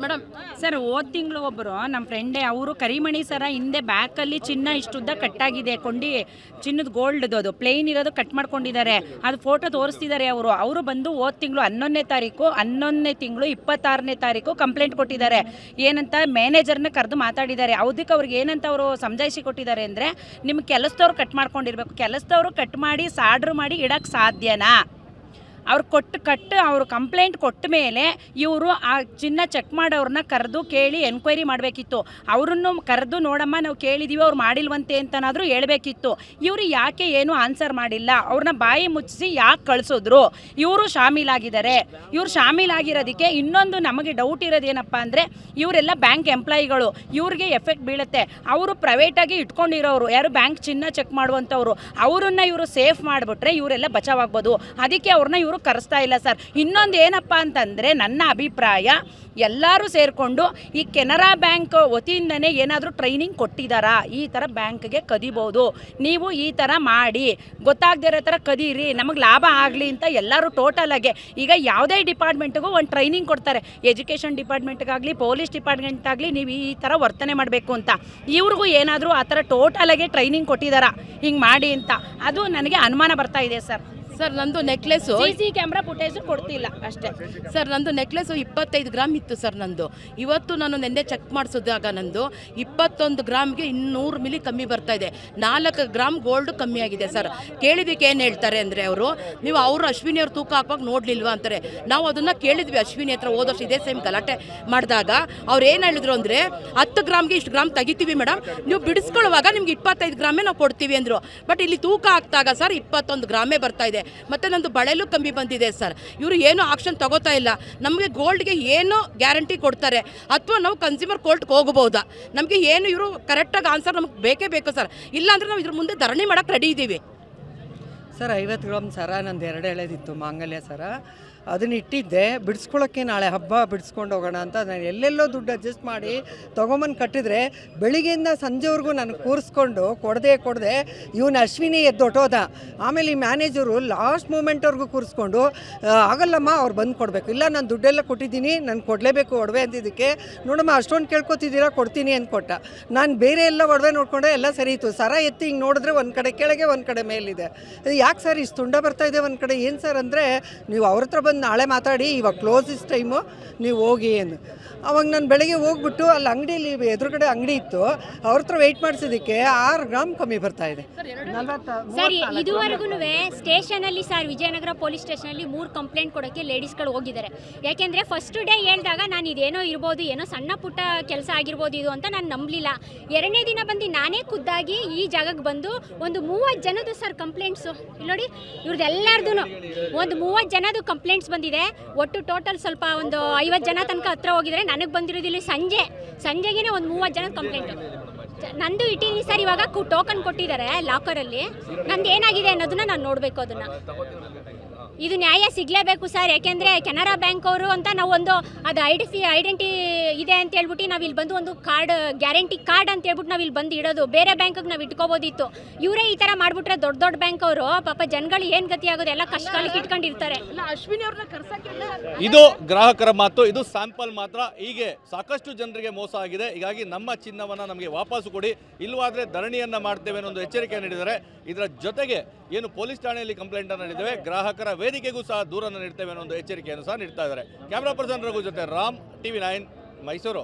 Madam sir ಹೋದ ತಿಂಗಳು ಒಬ್ಬರು ನಮ್ಮ ಫ್ರೆಂಡೇ ಅವರು ಕರಿಮಣಿ ಸರ ಹಿಂದೆ ಬ್ಯಾಕಲ್ಲಿ ಚಿನ್ನ ಇಷ್ಟುದ್ದ ಕಟ್ಟಾಗಿದೆ ಕೊಂಡಿ ಚಿನ್ನದ ಗೋಲ್ಡ್ದು ಅದು ಪ್ಲೇನ್ ಇರೋದು ಕಟ್ ಮಾಡ್ಕೊಂಡಿದ್ದಾರೆ. ಅದು ಫೋಟೋ ತೋರಿಸ್ತಿದ್ದಾರೆ. ಅವರು ಬಂದು ಹೋದ ತಿಂಗಳು 11ನೇ ತಿಂಗಳು 26ನೇ ತಾರೀಕು ಕಂಪ್ಲೇಂಟ್ ಕೊಟ್ಟಿದ್ದಾರೆ. ಏನಂತ ಮ್ಯಾನೇಜರ್ನ ಕರೆದು ಮಾತಾಡಿದ್ದಾರೆ. ಅದಕ್ಕೆ ಅವ್ರಿಗೆ ಏನಂತ ಅವರು ಸಮಜಾಯಿಸಿ ಕೊಟ್ಟಿದ್ದಾರೆ ಅಂದರೆ, ನಿಮ್ಮ ಕೆಲಸದವ್ರು ಕಟ್ ಮಾಡ್ಕೊಂಡಿರ್ಬೇಕು, ಕೆಲಸದವರು ಕಟ್ ಮಾಡಿ ಸಾಡ್ರು ಮಾಡಿ ಇಡೋಕ್ಕೆ ಸಾಧ್ಯನಾ? ಅವ್ರು ಅವರು ಕಂಪ್ಲೇಂಟ್ ಕೊಟ್ಟ ಮೇಲೆ ಇವರು ಆ ಚಿನ್ನ ಚೆಕ್ ಮಾಡೋರನ್ನ ಕರೆದು ಕೇಳಿ ಎನ್ಕ್ವೈರಿ ಮಾಡಬೇಕಿತ್ತು. ಅವರನ್ನು ಕರೆದು ನೋಡಮ್ಮ ನಾವು ಕೇಳಿದ್ದೀವಿ ಅವ್ರು ಮಾಡಿಲ್ವಂತೆ ಅಂತನಾದರೂ ಹೇಳಬೇಕಿತ್ತು. ಇವರು ಯಾಕೆ ಏನು ಆನ್ಸರ್ ಮಾಡಿಲ್ಲ? ಅವ್ರನ್ನ ಬಾಯಿ ಮುಚ್ಚಿಸಿ ಯಾಕೆ ಕಳಿಸಿದ್ರು? ಇವರು ಶಾಮೀಲಾಗಿದ್ದಾರೆ. ಇವ್ರು ಶಾಮೀಲಾಗಿರೋದಕ್ಕೆ ಇನ್ನೊಂದು ನಮಗೆ ಡೌಟ್ ಇರೋದೇನಪ್ಪ ಅಂದರೆ, ಇವರೆಲ್ಲ ಬ್ಯಾಂಕ್ ಎಂಪ್ಲಾಯಿಗಳು, ಇವ್ರಿಗೆ ಎಫೆಕ್ಟ್ ಬೀಳುತ್ತೆ. ಅವರು ಪ್ರೈವೇಟಾಗಿ ಇಟ್ಕೊಂಡಿರೋರು, ಯಾರು ಬ್ಯಾಂಕ್ ಚಿನ್ನ ಚೆಕ್ ಮಾಡುವಂಥವ್ರು, ಅವರನ್ನು ಇವರು ಸೇಫ್ ಮಾಡಿಬಿಟ್ರೆ ಇವರೆಲ್ಲ ಬಚಾವಾಗ್ಬೋದು. ಅದಕ್ಕೆ ಅವ್ರನ್ನ ಇವರು ಕರೆಸ್ತಾ ಇಲ್ಲ ಸರ್. ಇನ್ನೊಂದು ಏನಪ್ಪ ಅಂತಂದರೆ, ನನ್ನ ಅಭಿಪ್ರಾಯ ಎಲ್ಲರೂ ಸೇರಿಕೊಂಡು ಈ ಕೆನರಾ ಬ್ಯಾಂಕ್ ವತಿಯಿಂದನೇ ಏನಾದರೂ ಟ್ರೈನಿಂಗ್ ಕೊಟ್ಟಿದ್ದಾರಾ? ಈ ಥರ ಬ್ಯಾಂಕ್ಗೆ ಕದಿಬೋದು, ನೀವು ಈ ಥರ ಮಾಡಿ, ಗೊತ್ತಾಗದಿರೋ ಥರ ಕದೀರಿ, ನಮಗೆ ಲಾಭ ಆಗಲಿ ಅಂತ ಎಲ್ಲರೂ ಟೋಟಲಾಗೆ. ಈಗ ಯಾವುದೇ ಡಿಪಾರ್ಟ್ಮೆಂಟ್ಗೂ ಒಂದು ಟ್ರೈನಿಂಗ್ ಕೊಡ್ತಾರೆ. ಎಜುಕೇಷನ್ ಡಿಪಾರ್ಟ್ಮೆಂಟ್ಗಾಗಲಿ ಪೊಲೀಸ್ ಡಿಪಾರ್ಟ್ಮೆಂಟ್ ಆಗಲಿ, ನೀವು ಈ ಥರ ವರ್ತನೆ ಮಾಡಬೇಕು ಅಂತ. ಇವ್ರಿಗೂ ಏನಾದರೂ ಆ ಥರ ಟೋಟಲಾಗೆ ಟ್ರೈನಿಂಗ್ ಕೊಟ್ಟಿದ್ದಾರಾ ಹಿಂಗೆ ಮಾಡಿ ಅಂತ? ಅದು ನನಗೆ ಅನುಮಾನ ಬರ್ತಾ ಇದೆ ಸರ್. ಸರ್ ನಂದು ನೆಕ್ಲೆಸ್ಸು CC ಕ್ಯಾಮ್ರಾ ಫುಟೇಜು ಕೊಡ್ತಿಲ್ಲ ಅಷ್ಟೇ ಸರ್. ನಂದು ನೆಕ್ಲೆಸ್ಸು 25 ಗ್ರಾಮ್ ಇತ್ತು ಸರ್ ನಂದು. ಇವತ್ತು ನಾನು ನೆನ್ನೆ ಚೆಕ್ ಮಾಡಿಸಿದಾಗ ನಂದು 21 ಗ್ರಾಮ್ಗೆ 200 ಮಿಲಿ ಕಮ್ಮಿ ಬರ್ತಾ ಇದೆ. 4 ಗ್ರಾಮ್ ಗೋಲ್ಡ್ ಕಮ್ಮಿ ಆಗಿದೆ ಸರ್. ಕೇಳಿದ್ದಕ್ಕೆ ಏನು ಹೇಳ್ತಾರೆ ಅಂದರೆ, ನೀವು ಅಶ್ವಿನಿ ಅವ್ರು ತೂಕ ಹಾಕುವಾಗ ನೋಡಲಿಲ್ವಾ ಅಂತಾರೆ. ನಾವು ಅದನ್ನು ಕೇಳಿದ್ವಿ ಅಶ್ವಿನಿ ಹತ್ರ ಹೋದ ವರ್ಷ ಇದೇ ಸೇಮ್ ಗಲಾಟೆ ಮಾಡಿದಾಗ. ಅವ್ರು ಏನು ಹೇಳಿದ್ರು ಅಂದರೆ, 10 ಗ್ರಾಮ್ಗೆ ಇಷ್ಟು ಗ್ರಾಮ್ ತೆಗಿತೀವಿ ಮೇಡಮ್, ನೀವು ಬಿಡಿಸ್ಕೊಳ್ಳುವಾಗ ನಿಮ್ಗೆ 25 ಗ್ರಾಮೇ ನಾವು ಕೊಡ್ತೀವಿ ಅಂದರು. ಬಟ್ ಇಲ್ಲಿ ತೂಕ ಹಾಕಿದಾಗ ಸರ್ 21 ಗ್ರಾಮೇ ಬರ್ತಾ ಇದೆ. ಮತ್ತು ನಂದು ಬಳೆಲೂ ಕಮ್ಮಿ ಬಂದಿದೆ ಸರ್. ಇವರು ಏನೂ ಆಕ್ಷನ್ ತಗೋತಾ ಇಲ್ಲ. ನಮಗೆ ಗೋಲ್ಡ್ಗೆ ಏನೋ ಗ್ಯಾರಂಟಿ ಕೊಡ್ತಾರೆ, ಅಥವಾ ನಾವು ಕನ್ಸ್ಯೂಮರ್ ಕೋರ್ಟ್ಗೆ ಹೋಗಬಹುದಾ? ನಮಗೆ ಏನು ಇವರು ಕರೆಕ್ಟಾಗಿ ಆನ್ಸರ್ ನಮಗೆ ಬೇಕೇ ಬೇಕು ಸರ್. ಇಲ್ಲಾಂದರೆ ನಾವು ಇದ್ರ ಮುಂದೆ ಧರಣಿ ಮಾಡೋಕ್ಕೆ ರೆಡಿ ಇದ್ದೀವಿ ಸರ್. 50 ಗ್ರಾಮ್ ಸರ ನಂದು 2 ಎಳೆದಿತ್ತು ಮಾಂಗಲ್ಯ ಸರ, ಅದನ್ನ ಇಟ್ಟಿದ್ದೆ ಬಿಡಿಸ್ಕೊಳ್ಳೋಕ್ಕೆ. ನಾಳೆ ಹಬ್ಬ ಬಿಡಿಸ್ಕೊಂಡು ಹೋಗೋಣ ಅಂತ ನಾನು ಎಲ್ಲೆಲ್ಲೋ ದುಡ್ಡು ಅಡ್ಜಸ್ಟ್ ಮಾಡಿ ತೊಗೊಂಬಂದು ಕಟ್ಟಿದ್ರೆ, ಬೆಳಿಗ್ಗೆಯಿಂದ ಸಂಜೆವರೆಗೂ ನಾನು ಕೂರಿಸ್ಕೊಂಡು ಕೊಡದೆ ಇವನು ಅಶ್ವಿನಿ ಎದ್ದೊಟ್ಟೋದ. ಆಮೇಲೆ ಈ ಮ್ಯಾನೇಜರು ಲಾಸ್ಟ್ ಮೂಮೆಂಟ್ವರೆಗೂ ಕೂರಿಸ್ಕೊಂಡು, ಆಗಲ್ಲಮ್ಮ ಅವ್ರು ಬಂದು ಕೊಡಬೇಕು, ಇಲ್ಲ ನಾನು ದುಡ್ಡೆಲ್ಲ ಕೊಟ್ಟಿದ್ದೀನಿ ನಾನು ಕೊಡಲೇಬೇಕು ಒಡವೆ ಅಂತಿದ್ದಕ್ಕೆ, ನೋಡಮ್ಮ ಅಷ್ಟೊಂದು ಕೇಳ್ಕೊತಿದ್ದೀರಾ ಕೊಡ್ತೀನಿ ಅಂದ್ಕೊಟ್ಟ. ನಾನು ಬೇರೆ ಎಲ್ಲ ಒಡವೆ ನೋಡಿಕೊಂಡೆ, ಎಲ್ಲ ಸರಿ ಇತ್ತು. ಸರ ಎತ್ತಿ ಹಿಂಗೆ ನೋಡಿದ್ರೆ ಒಂದು ಕಡೆ ಕೆಳಗೆ ಒಂದು ಕಡೆ ಮೇಲಿದೆ. ಯಾಕೆ ಸರ್ ಇಷ್ಟು ತುಂಡ ಬರ್ತಾ ಇದೆ ಒಂದು ಕಡೆ? ಏನು ಸರ್ ಅಂದರೆ, ನೀವು ಅವ್ರ ಹತ್ರ ಬಂದು ನಾಳೆ ಮಾತಾಡಿ, ಇವಾಗ ಕ್ಲೋಸಿಸ್ ಟೈಮು ನೀವು ಹೋಗಿ ಏನು. ಅವಾಗ ನಾನು ಬೆಳಗ್ಗೆ ಹೋಗ್ಬಿಟ್ಟು ಅಲ್ಲಿ ಅಂಗಡಿಯಲ್ಲಿ ಎದುರುಗಡೆ ಅಂಗಡಿ ಇತ್ತು, ಅವ್ರ ಹತ್ರ ವೆಯ್ಟ್ ಮಾಡಿಸೋದಕ್ಕೆ 6 ಗ್ರಾಮ್ ಕಮ್ಮಿ ಬರ್ತಾ ಇದೆ. ಸರ್ ಇದುವರೆಗೂ ಸ್ಟೇಷನಲ್ಲಿ ಸರ್ ವಿಜಯನಗರ ಪೊಲೀಸ್ ಸ್ಟೇಷನಲ್ಲಿ 3 ಕಂಪ್ಲೇಂಟ್ ಕೊಡೋಕ್ಕೆ ಲೇಡೀಸ್ಗಳು ಹೋಗಿದ್ದಾರೆ. ಯಾಕೆಂದರೆ ಫಸ್ಟ್ ಡೇ ಹೇಳಿದಾಗ ನಾನು ಇದೇನೋ ಇರ್ಬೋದು, ಏನೋ ಸಣ್ಣ ಪುಟ್ಟ ಕೆಲಸ ಆಗಿರ್ಬೋದು ಇದು ಅಂತ ನಾನು ನಂಬಲಿಲ್ಲ. 2ನೇ ದಿನ ಬಂದು ನಾನೇ ಖುದ್ದಾಗಿ ಈ ಜಾಗಕ್ಕೆ ಬಂದು ಒಂದು 30 ಜನದ್ದು ಸರ್ ಕಂಪ್ಲೇಂಟ್ಸು. ಇಲ್ಲಿ ನೋಡಿ, ಇವ್ರದ್ದೆಲ್ಲರದು ಒಂದು 30 ಜನದ್ದು ಕಂಪ್ಲೇಂಟ್ಸ್ ಬಂದಿದೆ. ಒಟ್ಟು ಟೋಟಲ್ ಸ್ವಲ್ಪ ಒಂದು 50 ಜನ ತನಕ ಹತ್ರ ಹೋಗಿದ್ದಾರೆ. ನನಗೆ ಬಂದಿರೋದಿಲ್ಲ ಸಂಜೆಗೆ ಒಂದು 30 ಜನದ ಕಂಪ್ಲೇಂಟು. ನಂದು ಇಟ್ಟಿದ್ದೀನಿ ಸರ್. ಇವಾಗ ಟೋಕನ್ ಕೊಟ್ಟಿದ್ದಾರೆ ಲಾಕರಲ್ಲಿ. ನಂದು ಏನಾಗಿದೆ ಅನ್ನೋದನ್ನ ನಾನು ನೋಡಬೇಕು. ಅದನ್ನು ಇದು ನ್ಯಾಯ ಸಿಗಲೇಬೇಕು ಸರ್. ಯಾಕೆಂದರೆ ಕೆನರಾ ಬ್ಯಾಂಕ್ ಅವರು ಅಂತ ನಾವು ಒಂದು ಅದು ಐಡೆಂಟಿ ಇದೆ ಅಂತ ಹೇಳ್ಬಿಟ್ಟು ನಾವು ಇಲ್ಲಿ ಬಂದು ಒಂದು ಕಾರ್ಡ್, ಗ್ಯಾರಂಟಿ ಕಾರ್ಡ್ ಅಂತ ಹೇಳ್ಬಿಟ್ಟು ನಾವು ಇಲ್ಲಿ ಬಂದು ಇಡೋದು. ಬೇರೆ ಬ್ಯಾಂಕಿಗೆ ನಾವು ಇಟ್ಕೋಬೋದಿತ್ತು. ಇವರೇ ಈ ಥರ ಮಾಡಿಬಿಟ್ರೆ ದೊಡ್ಡ ಬ್ಯಾಂಕ್ ಅವರು ಪಾಪ ಜನಗಳು ಏನು ಗತಿ ಆಗೋದು, ಎಲ್ಲ ಕಷ್ಟಕಾಲಕ್ಕೆ ಇಟ್ಕೊಂಡಿರ್ತಾರೆ. ಅಶ್ವಿನಿ ಅವ್ರನ್ನ ಕರ್ಸಕ್ಕೆ ಇದು ಗ್ರಾಹಕರ ಮಾತು, ಇದು ಸ್ಯಾಂಪಲ್ ಮಾತ್ರ. ಹೀಗೆ ಸಾಕಷ್ಟು ಜನರಿಗೆ ಮೋಸ ಆಗಿದೆ. ಹೀಗಾಗಿ ನಮ್ಮ ಚಿನ್ನವನ್ನು ನಮಗೆ ವಾಪಸ್ಸು ಕೊಡಿ, ಇಲ್ಲವಾದರೆ ಧರಣಿಯನ್ನು ಮಾಡ್ತೇವೆ ಅನ್ನೋ ಒಂದು ಎಚ್ಚರಿಕೆ ನೀಡಿದ್ದಾರೆ. ಇದರ ಜೊತೆಗೆ ಏನು ಪೊಲೀಸ್ ಠಾಣೆಯಲ್ಲಿ ಕಂಪ್ಲೇಂಟ್ ಅನ್ನು ನೀಡಿದ್ದೇವೆ, ಗ್ರಾಹಕರ ವೇದಿಕೆಗೂ ಸಹ ದೂರನ್ನು ನೀಡ್ತೇವೆ ಅನ್ನೋ ಒಂದು ಎಚ್ಚರಿಕೆಯನ್ನು ಸಹ ನೀಡ್ತಾ ಇದ್ದಾರೆ. ಕ್ಯಾಮ್ರಾ ಪರ್ಸನ್ ರಘು ಜೊತೆ ರಾಮ್, TV9 ಮೈಸೂರು.